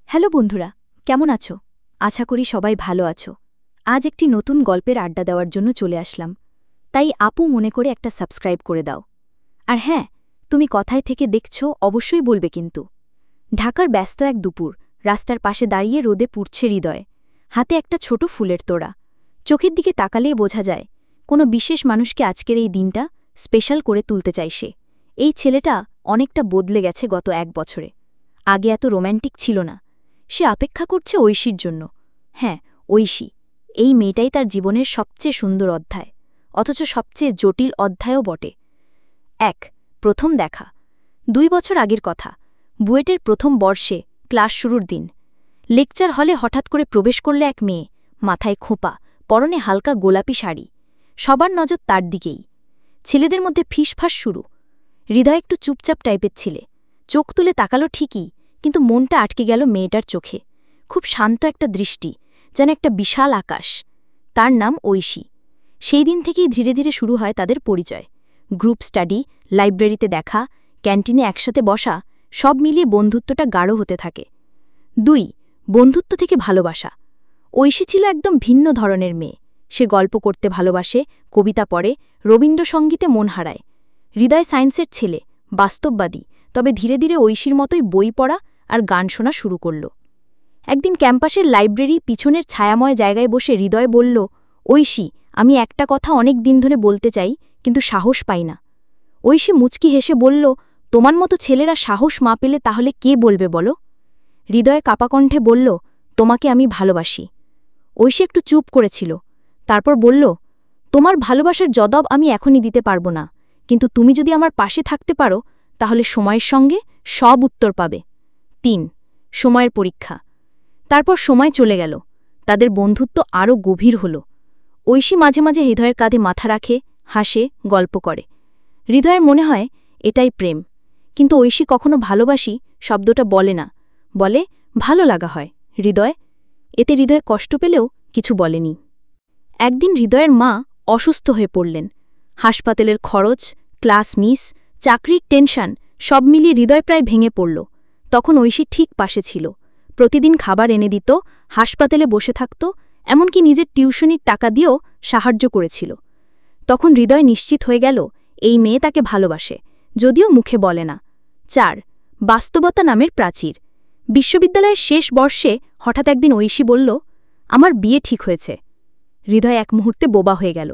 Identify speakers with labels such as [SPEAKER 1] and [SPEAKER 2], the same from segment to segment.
[SPEAKER 1] Hello বন্ধুরা, কেমন আছো? আশা করি সবাই ভালো আছো। আজ একটি নতুন গল্পের আড্ডা দেওয়ার জন্য চলে আসলাম। তাই আপু মনে করে একটা সাবস্ক্রাইব করে দাও। আর হ্যাঁ, তুমি কথায় থেকে দেখছো অবশ্যই বলবে কিন্তু। ঢাকার ব্যস্ত এক দুপুর, রাস্তার পাশে দাঁড়িয়ে রোদে পুড়ছে হৃদয়, হাতে একটা ছোট ফুলের তোড়া। চোখের দিকে তাকালেই বোঝা যায় কোনো বিশেষ মানুষকে আজকের এই দিনটা স্পেশাল করে তুলতে চাই সে। এই ছেলেটা অনেকটা বদলে গেছে গত 1 বছরে। আগে এত রোম্যান্টিক ছিল না। সে অপেক্ষা করছে ঐশীর জন্য। হ্যাঁ, ঐশী, এই মেয়েটাই তার জীবনের সবচেয়ে সুন্দর অধ্যায়, অথচ সবচেয়ে জটিল অধ্যায়ও বটে। 1. প্রথম দেখা। 2 বছর আগের কথা। বুয়েটের প্রথম বর্ষে, ক্লাস শুরুর দিন। লেকচার হলে হঠাৎ করে প্রবেশ করলে এক মেয়ে, মাথায় খোঁপা, পরনে হালকা গোলাপি শাড়ি। সবার নজর তার দিকেই। ছেলেদের মধ্যে ফিসফাস শুরু। হৃদয় একটু চুপচাপ টাইপের ছেলে। চোখ তুলে তাকালো ঠিকই, কিন্তু মনটা আটকে গেল মেয়েটার চোখে। খুব শান্ত একটা দৃষ্টি, যেন একটা বিশাল আকাশ। তার নাম ঐশী। সেই দিন থেকেই ধীরে ধীরে শুরু হয় তাদের পরিচয়। গ্রুপ স্টাডি, লাইব্রেরিতে দেখা, ক্যান্টিনে একসাথে বসা, সব মিলিয়ে বন্ধুত্বটা গাঢ় হতে থাকে। 2. বন্ধুত্ব থেকে ভালোবাসা। ঐশী ছিল একদম ভিন্ন ধরনের মেয়ে। সে গল্প করতে ভালোবাসে, কবিতা পড়ে, রবীন্দ্রসঙ্গীতে মন হারায়। হৃদয় সায়েন্সের ছেলে, বাস্তববাদী, তবে ধীরে ধীরে ঐশীর মতোই বই পড়া আর গান শোনা শুরু করল। একদিন ক্যাম্পাসের লাইব্রেরি পিছনের ছায়াময় জায়গায় বসে হৃদয় বলল, ঐশী, আমি একটা কথা অনেক দিন ধরে বলতে চাই, কিন্তু সাহস পাই না। ঐশী মুচকি হেসে বলল, তোমার মতো ছেলেরা সাহস মা পেলে তাহলে কে বলবে বলো? হৃদয় কাপা কণ্ঠে বলল, তোমাকে আমি ভালোবাসি। ঐশী একটু চুপ করেছিল, তারপর বলল, তোমার ভালোবাসার জবাব আমি এখনই দিতে পারবো না, কিন্তু তুমি যদি আমার পাশে থাকতে পারো তাহলে সময়ের সঙ্গে সব উত্তর পাবে। 3. সময়ের পরীক্ষা। তারপর সময় চলে গেল। তাদের বন্ধুত্ব আরও গভীর হল। ঐশী মাঝে মাঝে হৃদয়ের কাঁধে মাথা রাখে, হাসে, গল্প করে। হৃদয়ের মনে হয় এটাই প্রেম। কিন্তু ঐশী কখনো ভালোবাসি শব্দটা বলে না, বলে ভালো লাগা হয় হৃদয়। এতে হৃদয় কষ্ট পেলেও কিছু বলেনি। একদিন হৃদয়ের মা অসুস্থ হয়ে পড়লেন। হাসপাতালের খরচ, ক্লাস মিস, চাকরির টেনশন সব মিলিয়ে হৃদয় প্রায় ভেঙে পড়ল। তখন ঐশী ঠিক পাশে ছিল। প্রতিদিন খাবার এনে দিত, হাসপাতালে বসে থাকত, এমনকি নিজের টিউশনির টাকা দিয়েও সাহায্য করেছিল। তখন হৃদয় নিশ্চিত হয়ে গেল এই মেয়ে তাকে ভালোবাসে, যদিও মুখে বলে না। 4. বাস্তবতা নামের প্রাচীর। বিশ্ববিদ্যালয়ের শেষ বর্ষে হঠাৎ একদিন ঐশী বলল, আমার বিয়ে ঠিক হয়েছে। হৃদয় এক মুহূর্তে বোবা হয়ে গেল।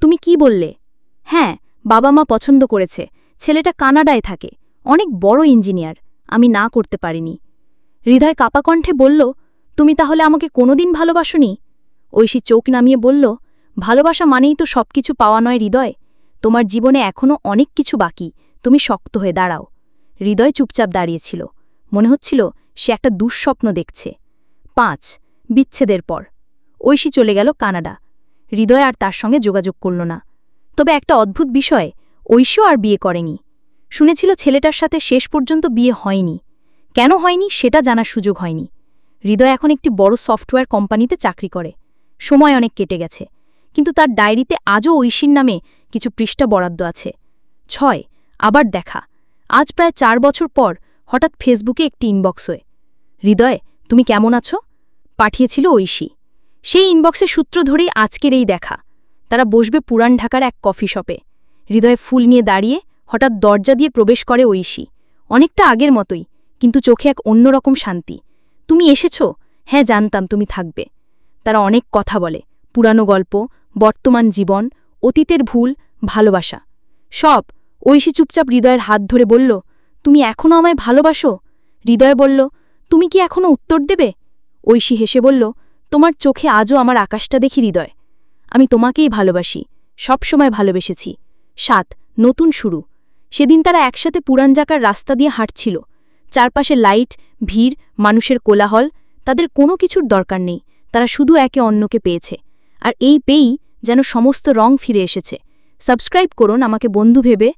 [SPEAKER 1] তুমি কি বললে? হ্যাঁ, বাবা মা পছন্দ করেছে, ছেলেটা কানাডায় থাকে, অনেক বড় ইঞ্জিনিয়ার। আমি না করতে পারিনি। হৃদয় কাপা কণ্ঠে বলল, তুমি তাহলে আমাকে কোনোদিন ভালোবাসোনি? ঐশী চোখ নামিয়ে বলল, ভালোবাসা মানেই তো সবকিছু পাওয়া নয় হৃদয়। তোমার জীবনে এখনও অনেক কিছু বাকি, তুমি শক্ত হয়ে দাঁড়াও। হৃদয় চুপচাপ দাঁড়িয়েছিল। মনে হচ্ছিল সে একটা দুঃস্বপ্ন দেখছে। 5. বিচ্ছেদের পর। ঐশী চলে গেল কানাডা। হৃদয় আর তার সঙ্গে যোগাযোগ করল না। তবে একটা অদ্ভুত বিষয়, ঐশীও আর বিয়ে করেনি। শুনেছিল ছেলেটার সাথে শেষ পর্যন্ত বিয়ে হয়নি। কেন হয়নি সেটা জানার সুযোগ হয়নি। হৃদয় এখন একটি বড় সফটওয়্যার কোম্পানিতে চাকরি করে। সময় অনেক কেটে গেছে, কিন্তু তার ডায়েরিতে আজও ঐশীর নামে কিছু পৃষ্ঠা বরাদ্দ আছে। 6. আবার দেখা। আজ প্রায় 4 বছর পর হঠাৎ ফেসবুকে একটি ইনবক্স হয়ে, হৃদয়, তুমি কেমন আছো? পাঠিয়েছিল ঐশী। সেই ইনবক্সের সূত্র ধরেই আজকের এই দেখা। তারা বসবে পুরান ঢাকার এক কফি শপে। হৃদয়ে ফুল নিয়ে দাঁড়িয়ে হঠাৎ দরজা দিয়ে প্রবেশ করে ঐশী। অনেকটা আগের মতোই, কিন্তু চোখে এক অন্যরকম শান্তি। তুমি এসেছ? হ্যাঁ, জানতাম তুমি থাকবে। তারা অনেক কথা বলে, পুরানো গল্প, বর্তমান জীবন, অতীতের ভুল, ভালোবাসা সব। ঐশী চুপচাপ হৃদয়ের হাত ধরে বলল, তুমি এখনও আমায় ভালোবাসো? হৃদয় বলল, তুমি কি এখনও উত্তর দেবে? ঐশী হেসে বলল, তোমার চোখে আজও আমার আকাশটা দেখি হৃদয়। আমি তোমাকেই ভালোবাসি, সব সময় ভালোবেসেছি। 7. নতুন শুরু। সেদিন তারা একসাথে পুরান ঢাকার রাস্তা দিয়ে হাঁটছিল। চারপাশে লাইট, ভিড়, মানুষের কোলাহল। তাদের কোনো কিছুর দরকার নেই, তারা শুধু একে অন্যকে পেয়েছে। আর এই পেয়েই যেন সমস্ত রং ফিরে এসেছে। সাবস্ক্রাইব করুন আমাকে বন্ধু ভেবে।